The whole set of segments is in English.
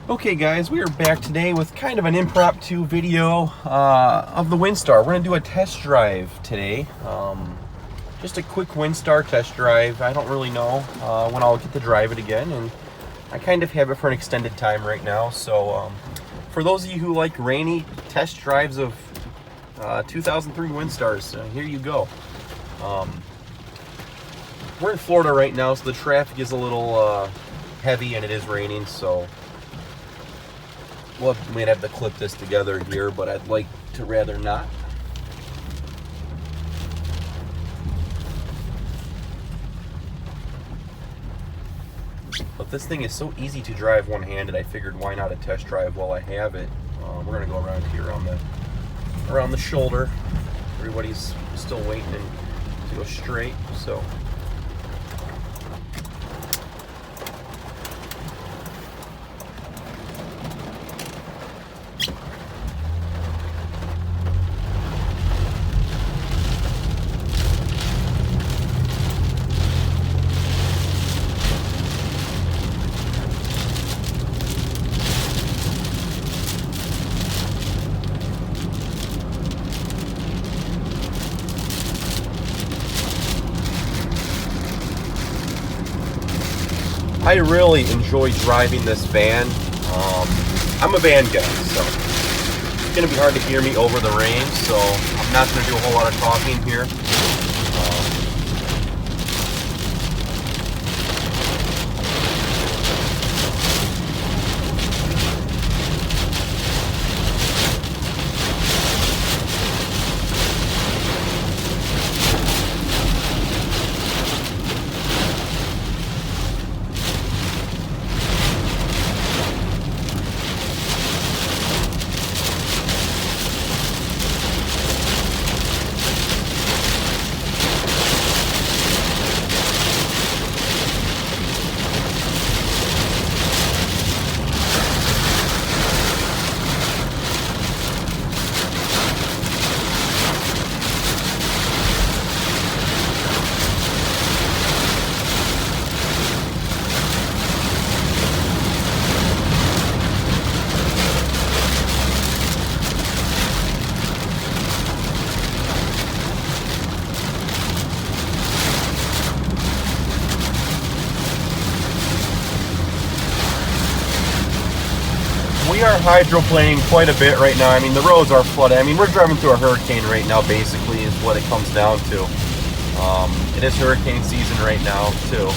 Okay guys, we are back today with kind of an impromptu video of the Windstar. We're going to do a test drive today. Just a quick Windstar test drive. I don't really know when I'll get to drive it again, and I kind of have it for an extended time right now. So for those of you who like rainy test drives of 2003 Windstars, here you go. We're in Florida right now, so the traffic is a little heavy and it is raining, so we might have to clip this together here, but I'd like to rather not. But this thing is so easy to drive one-handed, I figured why not a test drive while I have it. We're gonna go around here around the shoulder. Everybody's still waiting to go straight, so. I really enjoy driving this van. I'm a van guy, so it's going to be hard to hear me over the rain, so I'm not going to do a whole lot of talking here. We are hydroplaning quite a bit right now. I mean, the roads are flooded. I mean, we're driving through a hurricane right now, basically, is what it comes down to. It is hurricane season right now, too.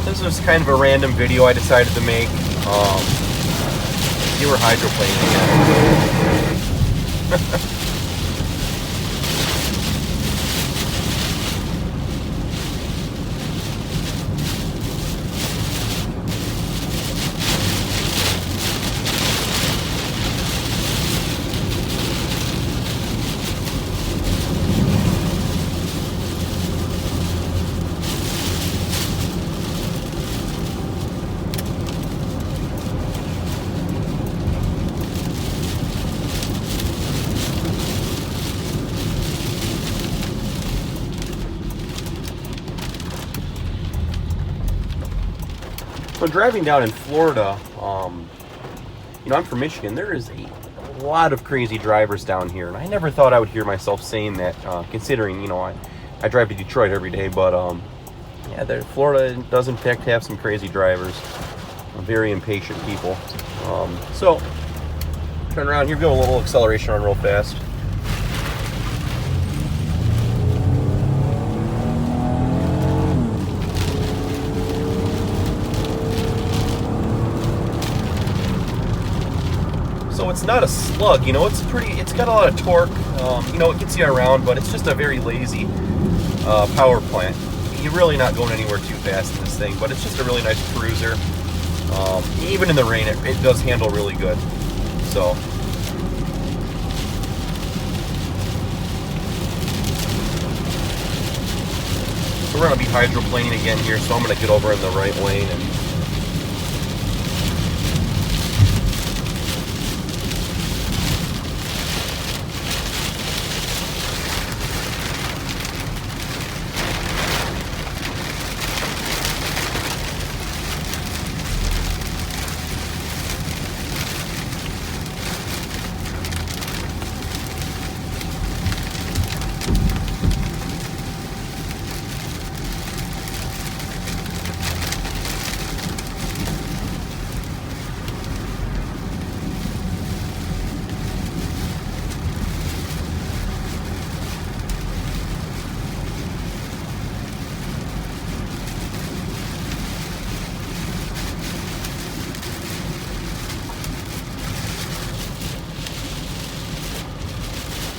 This was kind of a random video I decided to make. You were hydroplaning again. So driving down in Florida, I'm from Michigan. There is a lot of crazy drivers down here, and I never thought I would hear myself saying that, considering, I drive to Detroit every day, but, yeah, Florida does in fact have some crazy drivers, very impatient people. So, turn around here, go a little acceleration on real fast. So it's not a slug, it's got a lot of torque, it gets you around, but it's just a very lazy power plant. You're really not going anywhere too fast in this thing, but it's just a really nice cruiser. Even in the rain, it does handle really good. So. So we're going to be hydroplaning again here, so I'm going to get over in the right lane and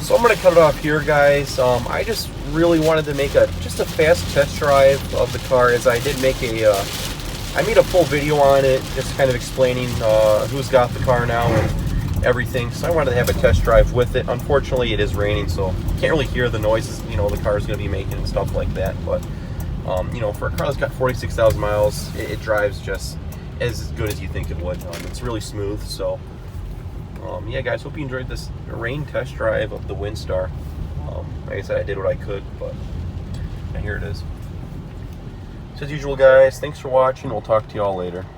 so I'm going to cut it off here, guys. I just really wanted to make just a fast test drive of the car, as I did make I made a full video on it, just kind of explaining who's got the car now and everything. So I wanted to have a test drive with it. Unfortunately, it is raining, so you can't really hear the noises, the car is going to be making and stuff like that. But, for a car that's got 46,000 miles, it drives just as good as you think it would. It's really smooth, so... yeah, guys, hope you enjoyed this rain test drive of the Windstar. Like I said, I did what I could, but here it is. So as usual, guys, thanks for watching. We'll talk to you all later.